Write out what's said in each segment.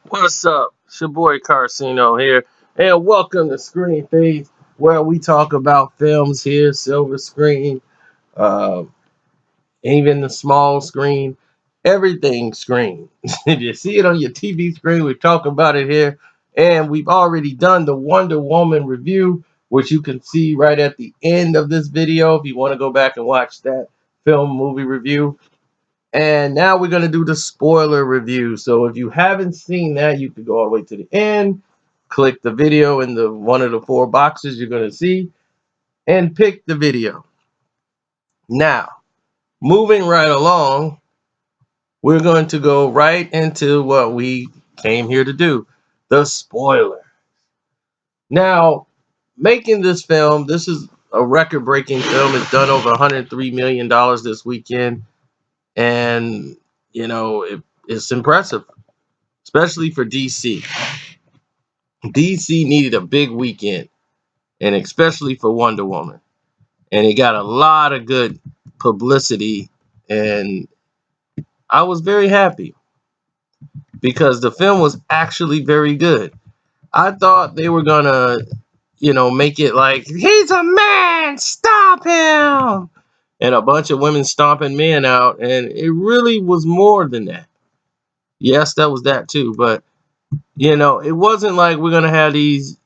What's up? It's your boy Carcino here, and welcome to Screen Phase, where we talk about films here, silver screen, uh, even the small screen, everything screen. If you see it on your TV screen, we talk about it here, and we've already done the Wonder Woman review, which you can see right at the end of this video if you want to go back and watch that film movie review. And now we're going to do the spoiler review. So if you haven't seen that, you can go all the way to the end, click the video in the one of the four boxes you're going to see, and pick the video. Now, moving right along, we're going to go right into what we came here to do, the spoiler. Now, making this film, this is a record-breaking film. It's done over $103 million this weekend. And, it's impressive, especially for DC. DC needed a big weekend, and especially for Wonder Woman. And it got a lot of good publicity, and I was very happy because the film was actually very good. I thought they were gonna, make it like he's a man, stop him, and a bunch of women stomping men out, and it really was more than that. Yes, that was that too, but it wasn't like we're gonna have these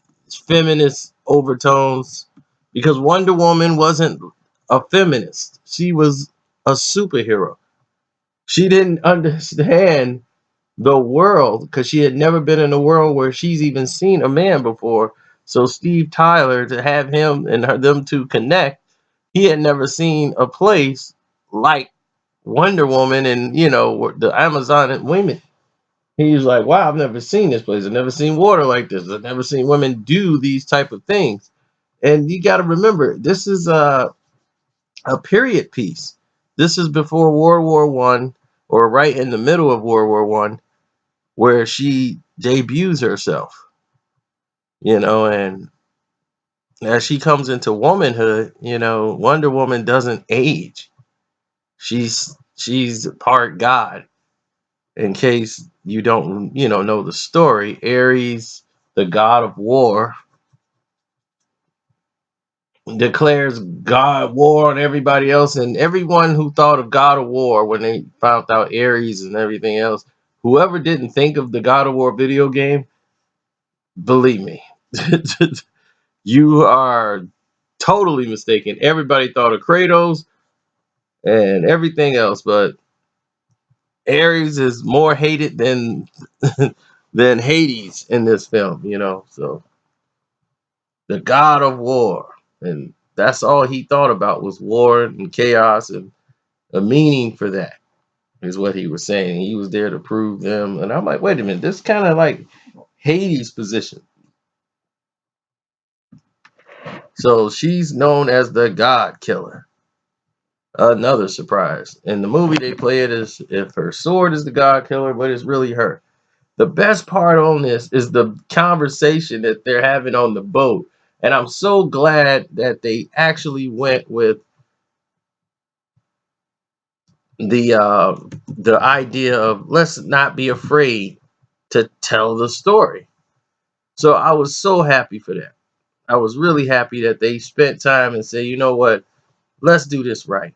feminist overtones because Wonder Woman wasn't a feminist. She was a superhero. She didn't understand the world because she had never been in a world where she's even seen a man before. So Steve Tyler, to have him and them to connect, he had never seen a place like Wonder Woman and the Amazon women. He's like, wow, I've never seen this place. I've never seen water like this. I've never seen women do these type of things. And you got to remember, this is a period piece. This is before World War One, or right in the middle of World War One, where she debuts herself. And as she comes into womanhood, Wonder Woman doesn't age. She's part God. In case you don't, know the story, Ares, the god of war, declares God war on everybody else, and everyone who thought of God of War when they found out Ares and everything else. Whoever didn't think of the God of War video game, believe me, you are totally mistaken. Everybody thought of Kratos and everything else, but Ares is more hated than than Hades in this film. So the God of War, and that's all he thought about was war and chaos and a meaning for that is what he was saying. He was there to prove them. And I'm like, wait a minute, this kind of like Hades' position. So she's known as the God Killer. Another surprise. In the movie, they play it as if her sword is the God Killer, but it's really her. The best part on this is the conversation that they're having on the boat. And I'm so glad that they actually went with the idea of let's not be afraid to tell the story. So I was so happy for that. I was really happy that they spent time and say, you know what, let's do this right.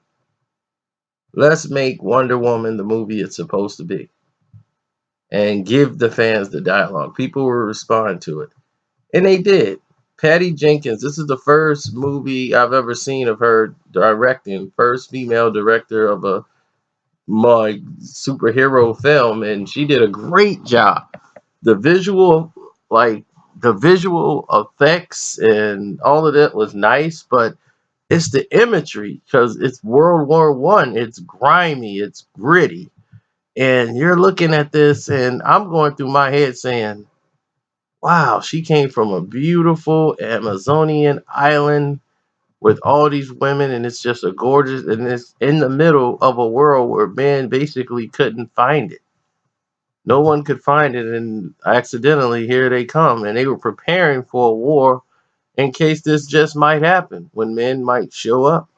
Let's make Wonder Woman the movie it's supposed to be and give the fans the dialogue. People will respond to it. And they did. Patty Jenkins, this is the first movie I've ever seen of her directing, first female director of a my superhero film, and she did a great job. The visual, like the visual effects and all of that was nice, but it's the imagery because it's World War One. It's grimy, it's gritty, and you're looking at this, and I'm going through my head saying, "Wow, she came from a beautiful Amazonian island with all these women, and it's just a gorgeous, and it's in the middle of a world where men basically couldn't find it. No one could find it, and accidentally here they come, and they were preparing for a war in case this just might happen when men might show up.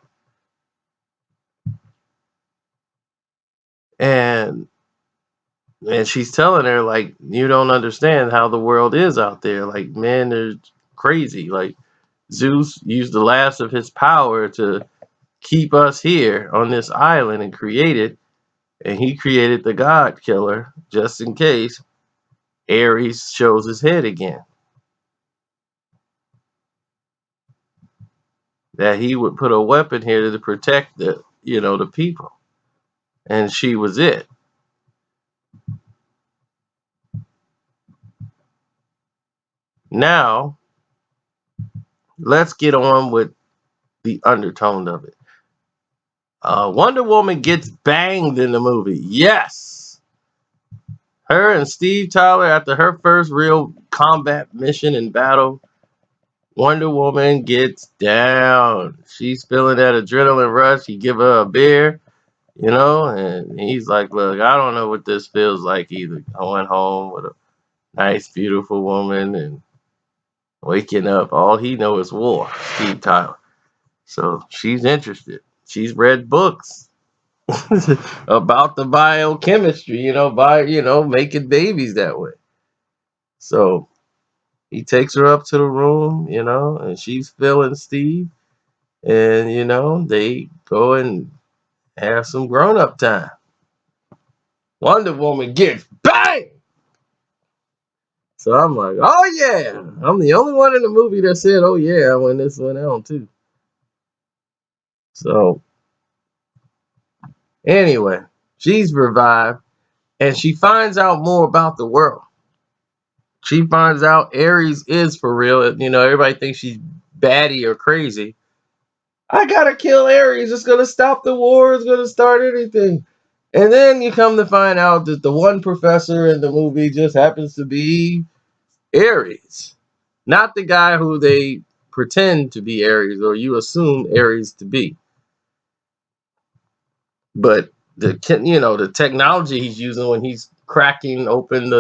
And And she's telling her, like, you don't understand how the world is out there. Like, men are crazy. Like, Zeus used the last of his power to keep us here on this island and created, and he created the God Killer just in case Ares shows his head again. That he would put a weapon here to protect the people. And she was it. Now, let's get on with the undertone of it. Wonder Woman gets banged in the movie. Yes. Her and Steve Tyler, after her first real combat mission in battle, Wonder Woman gets down. She's feeling that adrenaline rush. He give her a beer, and he's like, look, I don't know what this feels like either. Going home with a nice, beautiful woman and waking up. All he knows is war, Steve Tyler. So she's interested. She's read books about the biochemistry, making babies that way. So he takes her up to the room, and she's feeling Steve. And, they go and have some grown up time. Wonder Woman gets bang! So I'm like, oh yeah. I'm the only one in the movie that said, oh yeah, when this went on too. So anyway, she's revived and she finds out more about the world. She finds out Ares is for real. Everybody thinks she's batty or crazy. I gotta kill Ares. It's gonna stop the war. It's gonna start anything. And then you come to find out that the one professor in the movie just happens to be Ares, not the guy who they pretend to be Ares or you assume Ares to be. But the technology he's using when he's cracking open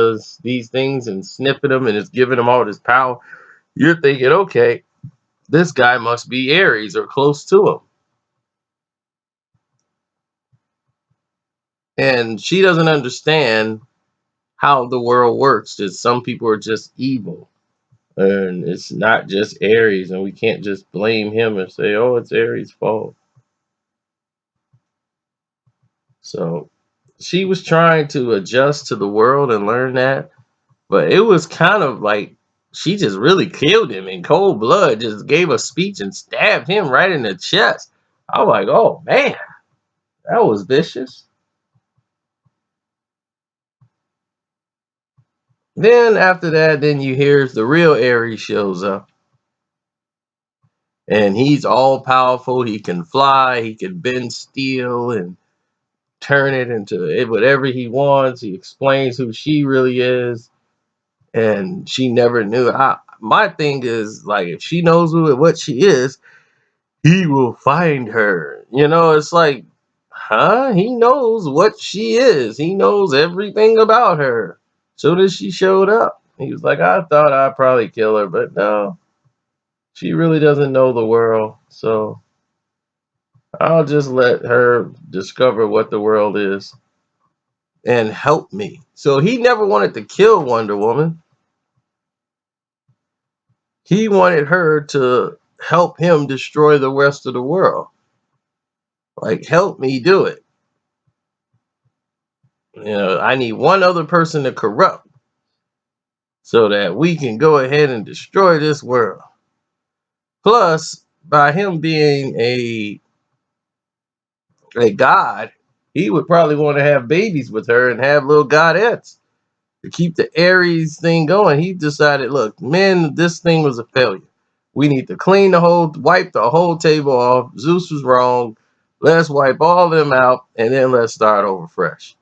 these things and snipping them and it's giving him all this power, you're thinking, okay, this guy must be Ares or close to him. And she doesn't understand how the world works. That some people are just evil, and it's not just Ares, and we can't just blame him and say, "Oh, it's Ares' fault." So she was trying to adjust to the world and learn that, but it was kind of like she just really killed him in cold blood. Just gave a speech and stabbed him right in the chest. I was like, "Oh man, that was vicious." Then after that, then you hear the real Ares shows up. And he's all powerful. He can fly. He can bend steel and turn it into whatever he wants. He explains who she really is, and she never knew. My thing is like if she knows what she is, he will find her. It's like, huh? He knows what she is. He knows everything about her. Soon as she showed up, he was like, I thought I'd probably kill her, but no, she really doesn't know the world. So I'll just let her discover what the world is and help me. So he never wanted to kill Wonder Woman. He wanted her to help him destroy the rest of the world. Like, help me do it. I need one other person to corrupt so that we can go ahead and destroy this world. Plus, by him being a god, he would probably want to have babies with her and have little godettes to keep the Ares thing going. He decided, look, man, this thing was a failure. We need to wipe the whole table off. Zeus was wrong. Let's wipe all them out and then let's start over fresh.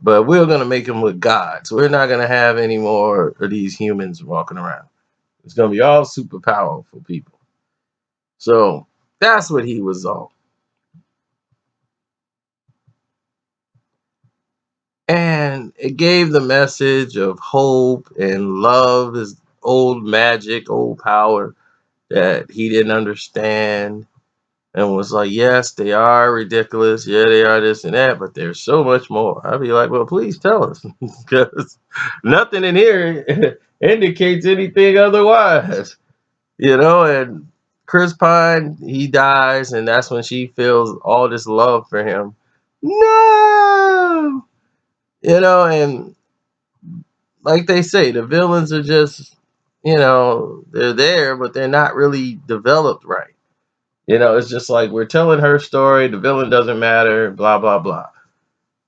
But we're gonna make them look gods. We're not gonna have any more of these humans walking around. It's gonna be all super powerful people. So that's what he was on. And it gave the message of hope and love is old magic, old power that he didn't understand. and was like, yes, they are ridiculous. Yeah, they are this and that, but there's so much more. I'd be like, well, please tell us, because nothing in here indicates anything otherwise, And Chris Pine, he dies, and that's when she feels all this love for him. No, and like they say, the villains are just, they're there, but they're not really developed right. It's just like we're telling her story. The villain doesn't matter. Blah blah blah.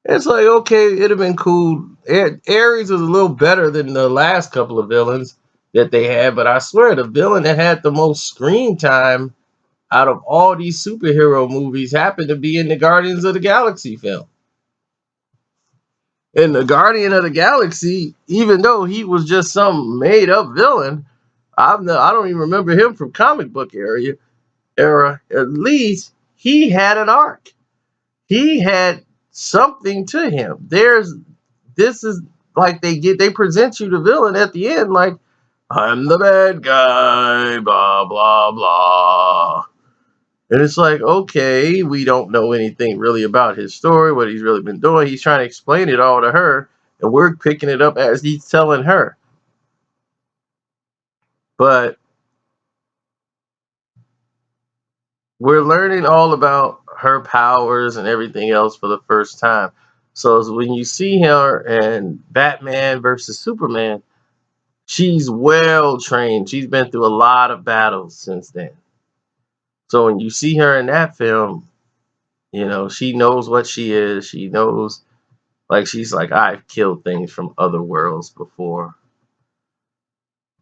It's like, okay, it'd have been cool. Ares was a little better than the last couple of villains that they had, but I swear the villain that had the most screen time out of all these superhero movies happened to be in the Guardians of the Galaxy film. In the Guardian of the Galaxy, even though he was just some made up villain, I don't even remember him from comic book era. At least he had an arc. He had something to him. This is like they present you the villain at the end like, I'm the bad guy, blah blah blah. And it's like, okay, we don't know anything really about his story, what he's really been doing. He's trying to explain it all to her, and we're picking it up as he's telling her. But we're learning all about her powers and everything else for the first time. So when you see her in Batman versus Superman, she's well trained. She's been through a lot of battles since then. So when you see her in that film, she knows what she is. She knows, like, she's like, I've killed things from other worlds before.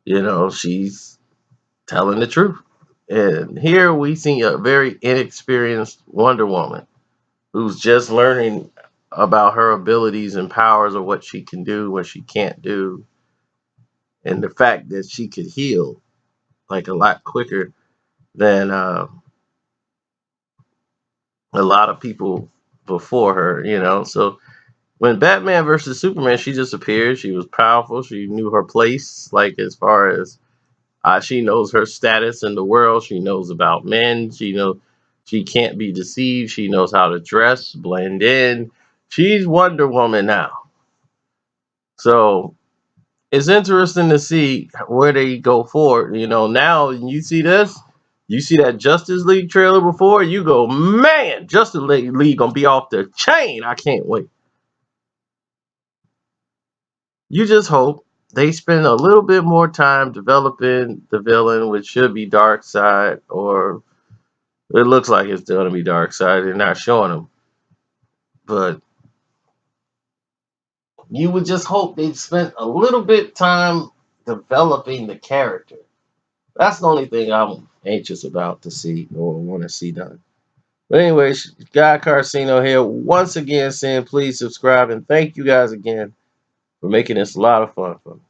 She's telling the truth. And here we see a very inexperienced Wonder Woman who's just learning about her abilities and powers of what she can do, what she can't do, and the fact that she could heal like a lot quicker than a lot of people before her. So when Batman versus Superman, she just appeared. She was powerful. She knew her place, like as far as she knows her status in the world. She knows about men. She knows she can't be deceived. She knows how to dress, blend in. She's Wonder Woman now. So it's interesting to see where they go forward. Now you see this, you see that Justice League trailer before, you go, man, Justice League gonna be off the chain. I can't wait. You just hope they spend a little bit more time developing the villain, which should be Darkseid, or it looks like it's going to be Darkseid. They're not showing him, but you would just hope they spent a little bit time developing the character. That's the only thing I'm anxious about to see or want to see done. But anyway, Guy Carcino here once again saying please subscribe and thank you guys again for making this a lot of fun for me.